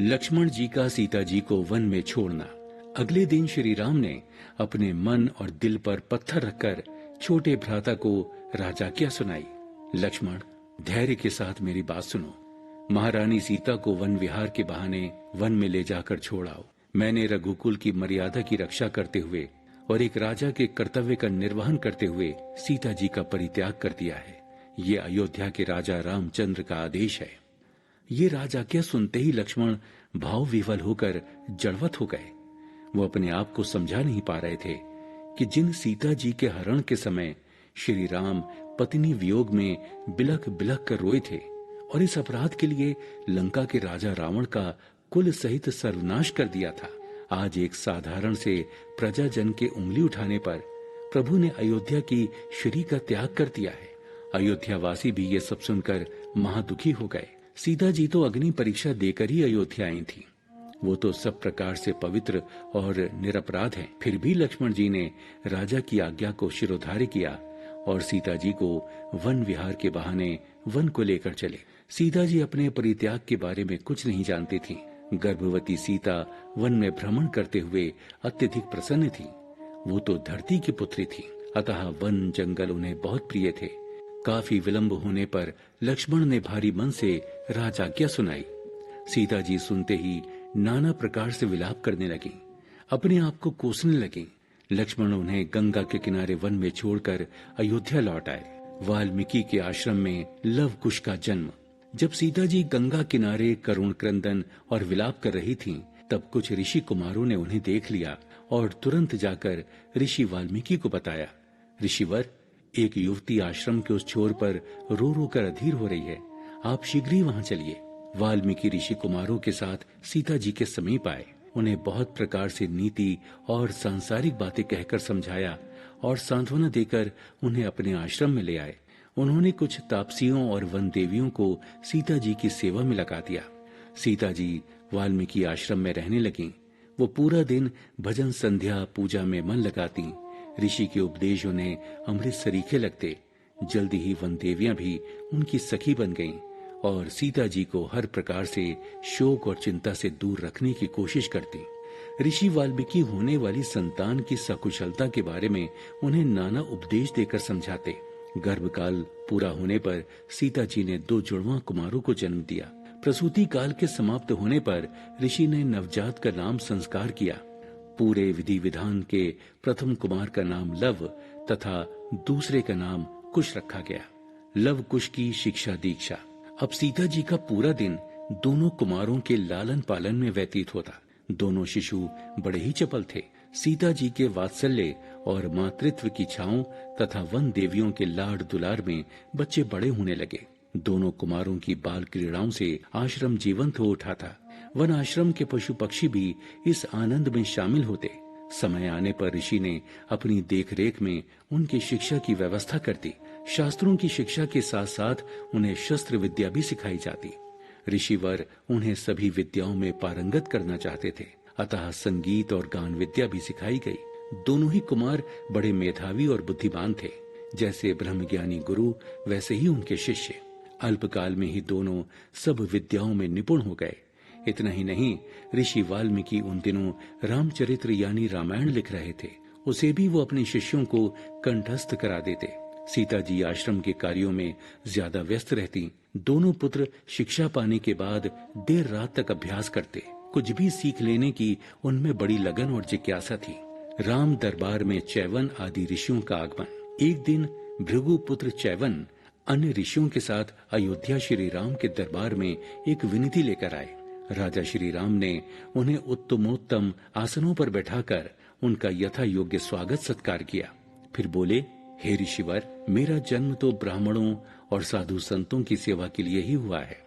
लक्ष्मण जी का सीता जी को वन में छोड़ना। अगले दिन श्री राम ने अपने मन और दिल पर पत्थर रखकर छोटे भ्राता को राजाज्ञा सुनाई। लक्ष्मण, धैर्य के साथ मेरी बात सुनो। महारानी सीता को वन विहार के बहाने वन में ले जाकर छोड़ आओ। मैंने रघुकुल की मर्यादा की रक्षा करते हुए और एक राजा के कर्तव्य का निर्वहन करते हुए सीता जी का परित्याग कर दिया है। ये अयोध्या के राजा रामचंद्र का आदेश है। ये राजाज्ञा सुनते ही लक्ष्मण भाव विह्वल होकर जड़वत हो गए। वो अपने आप को समझा नहीं पा रहे थे कि जिन सीता जी के हरण के समय श्री राम पत्नी वियोग में बिलख बिलख कर रोए थे और इस अपराध के लिए लंका के राजा रावण का कुल सहित सर्वनाश कर दिया था, आज एक साधारण से प्रजाजन के उंगली उठाने पर प्रभु ने अयोध्या की श्री का त्याग कर दिया है। अयोध्यावासी भी ये सब सुनकर महादुखी हो गए। सीता जी तो अग्नि परीक्षा देकर ही अयोध्या आई थी। वो तो सब प्रकार से पवित्र और निरपराध हैं। फिर भी लक्ष्मण जी ने राजा की आज्ञा को शिरोधार्य किया और सीता जी को वन विहार के बहाने वन को लेकर चले। सीता जी अपने परित्याग के बारे में कुछ नहीं जानती थी। गर्भवती सीता वन में भ्रमण करते हुए अत्यधिक प्रसन्न थी। वो तो धरती की पुत्री थी, अतः वन जंगल उन्हें बहुत प्रिय थे। काफी विलंब होने पर लक्ष्मण ने भारी मन से राजाज्ञा सुनाई। सीता जी सुनते ही नाना प्रकार से विलाप करने लगी, अपने आप को कोसने लगी। लक्ष्मण उन्हें गंगा के किनारे वन में छोड़कर अयोध्या लौट आए। वाल्मीकि के आश्रम में लव कुश का जन्म। जब सीता जी गंगा किनारे करुण क्रंदन और विलाप कर रही थीं, तब कुछ ऋषि कुमारों ने उन्हें देख लिया और तुरंत जाकर ऋषि वाल्मीकि को बताया, ऋषिवर, एक युवती आश्रम के उस छोर पर रो रो कर अधीर हो रही है, आप शीघ्र ही वहां चलिए। वाल्मीकि ऋषि कुमारों के साथ सीता जी के समीप आए, उन्हें बहुत प्रकार से नीति और सांसारिक बातें कहकर समझाया और सांत्वना देकर उन्हें अपने आश्रम में ले आए। उन्होंने कुछ तापसियों और वन देवियों को सीता जी की सेवा में लगा दिया। सीता जी वाल्मीकि आश्रम में रहने लगीं। वो पूरा दिन भजन संध्या पूजा में मन लगाती। ऋषि के उपदेश उन्हें अमृत सरीखे लगते। जल्दी ही वन देवियां भी उनकी सखी बन गईं और सीता जी को हर प्रकार से शोक और चिंता से दूर रखने की कोशिश करती। ऋषि वाल्मीकि होने वाली संतान की सकुशलता के बारे में उन्हें नाना उपदेश देकर समझाते। गर्भकाल पूरा होने पर सीता जी ने 2 जुड़वा कुमारों को जन्म दिया। प्रसूति काल के समाप्त होने पर ऋषि ने नवजात का नाम संस्कार किया। पूरे विधि विधान के प्रथम कुमार का नाम लव तथा दूसरे का नाम कुश रखा गया। लव कुश की शिक्षा दीक्षा। अब सीता जी का पूरा दिन दोनों कुमारों के लालन पालन में व्यतीत होता। दोनों शिशु बड़े ही चपल थे। सीता जी के वात्सल्य और मातृत्व की छाओं तथा वन देवियों के लाड दुलार में बच्चे बड़े होने लगे। दोनों कुमारों की बाल क्रीड़ाओं से आश्रम जीवंत हो उठा था। वन आश्रम के पशु पक्षी भी इस आनंद में शामिल होते। समय आने पर ऋषि ने अपनी देखरेख में उनकी शिक्षा की व्यवस्था कर दी। शास्त्रों की शिक्षा के साथ साथ उन्हें शस्त्र विद्या भी सिखाई जाती। ऋषिवर उन्हें सभी विद्याओं में पारंगत करना चाहते थे, अतः संगीत और गान विद्या भी सिखाई गई। दोनों ही कुमार बड़े मेधावी और बुद्धिमान थे। जैसे ब्रह्मज्ञानी गुरु वैसे ही उनके शिष्य। अल्पकाल में ही दोनों सब विद्याओं में निपुण हो गए। इतना ही नहीं, ऋषि वाल्मीकि उन दिनों रामचरित्र यानी रामायण लिख रहे थे। उसे भी वो अपने शिष्यों को कंठस्थ करा देते। सीता जी आश्रम के कार्यों में ज्यादा व्यस्त रहती। दोनों पुत्र शिक्षा पाने के बाद देर रात तक अभ्यास करते। कुछ भी सीख लेने की उनमें बड़ी लगन और जिज्ञासा थी। राम दरबार में चैवन आदि ऋषियों का आगमन। एक दिन भृगु पुत्र चैवन अन्य ऋषियों के साथ अयोध्या श्री राम के दरबार में एक विनती लेकर आए। राजा श्री राम ने उन्हें उत्तमोत्तम आसनों पर बैठाकर उनका यथा योग्य स्वागत सत्कार किया। फिर बोले, हे ऋषिवर, मेरा जन्म तो ब्राह्मणों और साधु संतों की सेवा के लिए ही हुआ है।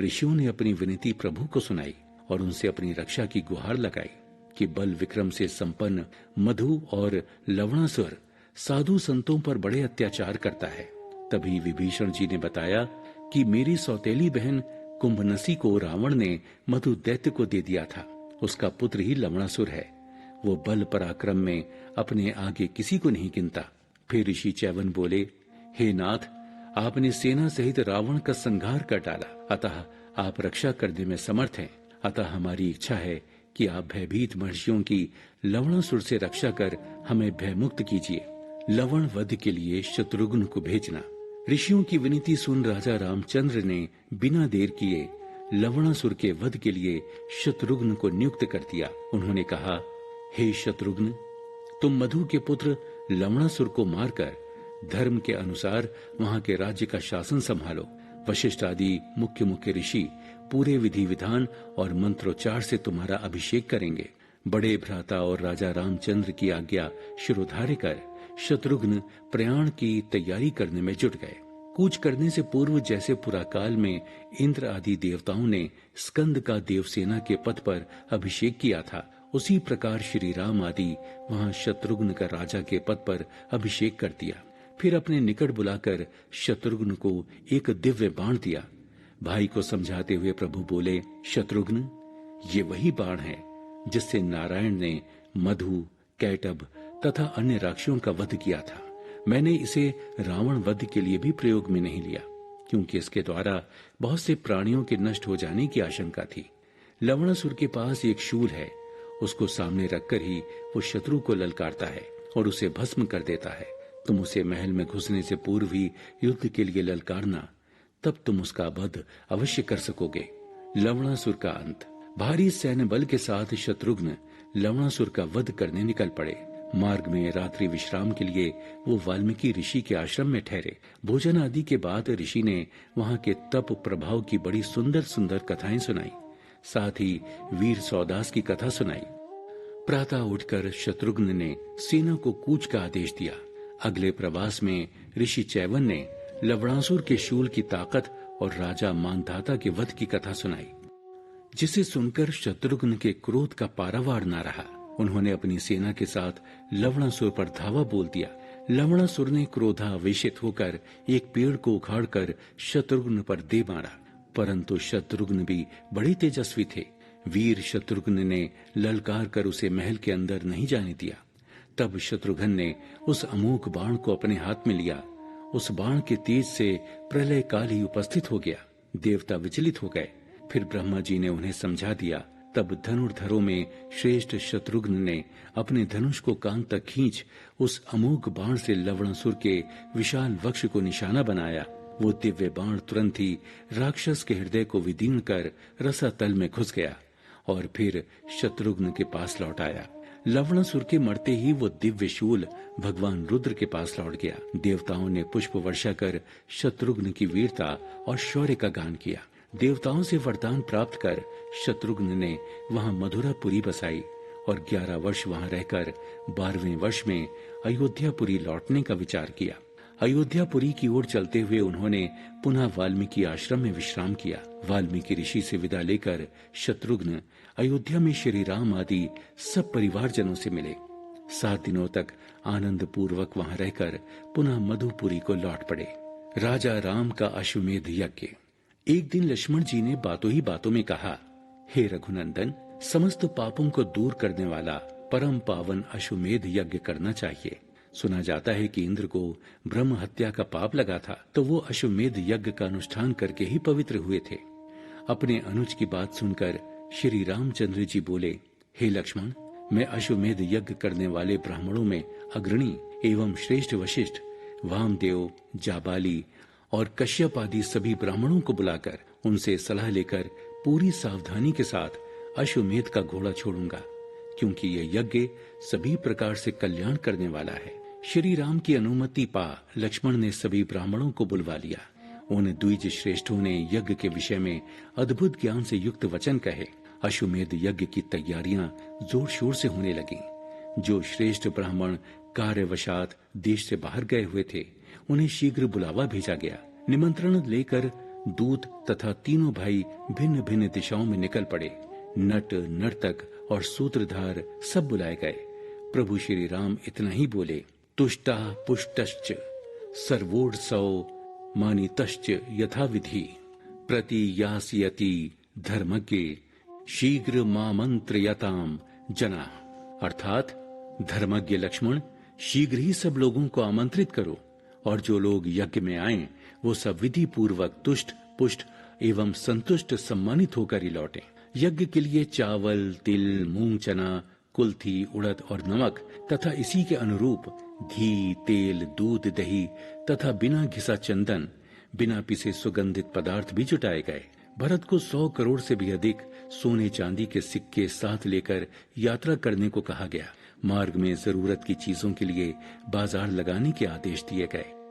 ऋषियों ने अपनी विनती प्रभु को सुनाई और उनसे अपनी रक्षा की गुहार लगाई कि बल विक्रम से संपन्न मधु और लवणासुर साधु संतों पर बड़े अत्याचार करता है। तभी विभीषण जी ने बताया कि मेरी सौतेली बहन कुंभनसी को रावण ने मधु दैत्य को दे दिया था। उसका पुत्र ही लवणासुर है। वो बल पराक्रम में अपने आगे किसी को नहीं गिनता। फिर ऋषि चैवन बोले, हे नाथ, आपने सेना सहित रावण का संहार कर डाला, अतः आप रक्षा करने में समर्थ हैं, अतः हमारी इच्छा है कि आप भयभीत महर्षियों की लवणासुर से रक्षा कर हमें भयमुक्त कीजिए। लवण वध के लिए शत्रुघ्न को भेजना। ऋषियों की विनती सुन राजा रामचंद्र ने बिना देर किए लवणासुर के वध के लिए शत्रुघ्न को नियुक्त कर दिया। उन्होंने कहा, हे शत्रुघ्न, तुम मधु के पुत्र लवणासुर को मारकर धर्म के अनुसार वहां के राज्य का शासन संभालो। वशिष्ठ आदि मुख्य मुख्य ऋषि पूरे विधि विधान और मंत्रोच्चार से तुम्हारा अभिषेक करेंगे। बड़े भ्राता और राजा रामचंद्र की आज्ञा शिरोधार्य कर शत्रुघ्न प्रयाण की तैयारी करने में जुट गए। कूच करने से पूर्व जैसे पुराकाल में इंद्र आदि देवताओं ने स्कंद का देवसेना के पद पर अभिषेक किया था, उसी प्रकार श्री राम आदि वहां शत्रुघ्न का राजा के पद पर अभिषेक कर दिया। फिर अपने निकट बुलाकर शत्रुघ्न को एक दिव्य बाण दिया। भाई को समझाते हुए प्रभु बोले, शत्रुघ्न, ये वही बाण है जिससे नारायण ने मधु, कैटभ तथा अन्य राक्षसों का वध किया था। मैंने इसे रावण वध के लिए भी प्रयोग में नहीं लिया, क्योंकि इसके द्वारा बहुत से प्राणियों के नष्ट हो जाने की आशंका थी। लवणासुर के पास एक शूल है, उसको सामने रखकर ही वो शत्रु को ललकारता है और उसे भस्म कर देता है। तुम उसे महल में घुसने से पूर्व ही युद्ध के लिए ललकारना, तब तुम उसका वध अवश्य कर सकोगे। लवणासुर का अंत। भारी सैन्य बल के साथ शत्रुघ्न लवणासुर का वध करने निकल पड़े। मार्ग में रात्रि विश्राम के लिए वो वाल्मीकि ऋषि के आश्रम में ठहरे। भोजन आदि के बाद ऋषि ने वहां के तप प्रभाव की बड़ी सुंदर सुंदर कथाएं सुनाई, साथ ही वीर सौदास की कथा सुनाई। प्रातः उठकर शत्रुघ्न ने सेना को कूच का आदेश दिया। अगले प्रवास में ऋषि चैवन ने लवणासुर के शूल की ताकत और राजा मानधाता के वध की कथा सुनाई, जिसे सुनकर शत्रुघ्न के क्रोध का पारावार न रहा। उन्होंने अपनी सेना के साथ लवणासुर पर धावा बोल दिया। लवणासुर ने क्रोधावेशित होकर एक पेड़ को उखाड़कर शत्रुघ्न पर दे मारा, परंतु शत्रुघ्न भी बड़े तेजस्वी थे। वीर शत्रुघ्न ने ललकार कर उसे महल के अंदर नहीं जाने दिया। तब शत्रुघ्न ने उस अमोघ बाण को अपने हाथ में लिया। उस बाण के तेज से प्रलय काल ही उपस्थित हो गया। देवता विचलित हो गए। फिर ब्रह्मा जी ने उन्हें समझा दिया। तब धनुर्धरों में श्रेष्ठ शत्रुघ्न ने अपने धनुष को कान तक खींच उस अमोघ बाण से लवणासुर के विशाल वक्ष को निशाना बनाया। वो दिव्य बाण तुरंत ही राक्षस के हृदय को विदीर्ण कर रसातल में घुस गया और फिर शत्रुघ्न के पास लौट आया। लवणासुर के मरते ही वो दिव्य शूल भगवान रुद्र के पास लौट गया। देवताओं ने पुष्प वर्षा कर शत्रुघ्न की वीरता और शौर्य का गान किया। देवताओं से वरदान प्राप्त कर शत्रुघ्न ने वहां मधुरापुरी बसाई और 11 वर्ष वहां रहकर 12वें वर्ष में अयोध्यापुरी लौटने का विचार किया। अयोध्यापुरी की ओर चलते हुए उन्होंने पुनः वाल्मीकि आश्रम में विश्राम किया। वाल्मीकि ऋषि से विदा लेकर शत्रुघ्न अयोध्या में श्री राम आदि सब परिवारजनों से मिले। 7 दिनों तक आनंद पूर्वक वहां रहकर पुनः मधुपुरी को लौट पड़े। राजा राम का अश्वमेध यज्ञ। एक दिन लक्ष्मण जी ने बातों ही बातों में कहा, हे रघुनंदन, समस्त पापों को दूर करने वाला परम पावन अश्वमेध यज्ञ करना चाहिए। सुना जाता है कि इंद्र को ब्रह्म हत्या का पाप लगा था, तो वो अश्वमेध यज्ञ का अनुष्ठान करके ही पवित्र हुए थे। अपने अनुज की बात सुनकर श्री रामचंद्र जी बोले, हे लक्ष्मण, मैं अश्वमेध यज्ञ करने वाले ब्राह्मणों में अग्रणी एवं श्रेष्ठ वशिष्ठ, वामदेव, जाबाली और कश्यप आदि सभी ब्राह्मणों को बुलाकर उनसे सलाह लेकर पूरी सावधानी के साथ अश्वमेध का घोड़ा छोड़ूंगा, क्योंकि यह यज्ञ सभी प्रकार से कल्याण करने वाला है। श्री राम की अनुमति पा लक्ष्मण ने सभी ब्राह्मणों को बुलवा लिया। उन द्विज श्रेष्ठों ने यज्ञ के विषय में अद्भुत ज्ञान से युक्त वचन कहे। अश्वमेध यज्ञ की तैयारियां जोर शोर से होने लगी। जो श्रेष्ठ ब्राह्मण कार्यवशात देश से बाहर गए हुए थे, उन्हें शीघ्र बुलावा भेजा गया। निमंत्रण लेकर दूत तथा तीनों भाई भिन्न भिन्न दिशाओं में निकल पड़े। नट, नर्तक और सूत्रधार सब बुलाए गए। प्रभु श्री राम इतना ही बोले, तुष्टा पुष्टश्च सर्वोत्सव मानितश्च यथा विधि प्रतियास्यति धर्मज्ञ शीघ्र मामंत्रयताम जना। अर्थात धर्मज्ञ लक्ष्मण, शीघ्र ही सब लोगों को आमंत्रित करो और जो लोग यज्ञ में आए वो सब विधि पूर्वक तुष्ट पुष्ट एवं संतुष्ट सम्मानित होकर ही लौटें। यज्ञ के लिए चावल, तिल, मूंग, चना, कुल्थी, उड़द और नमक तथा इसी के अनुरूप घी, तेल, दूध, दही तथा बिना घिसा चंदन, बिना पिसे सुगंधित पदार्थ भी जुटाए गए। भरत को 100 करोड़ से भी अधिक सोने चांदी के सिक्के साथ लेकर यात्रा करने को कहा गया। मार्ग में जरूरत की चीजों के लिए बाजार लगाने के आदेश दिए गए।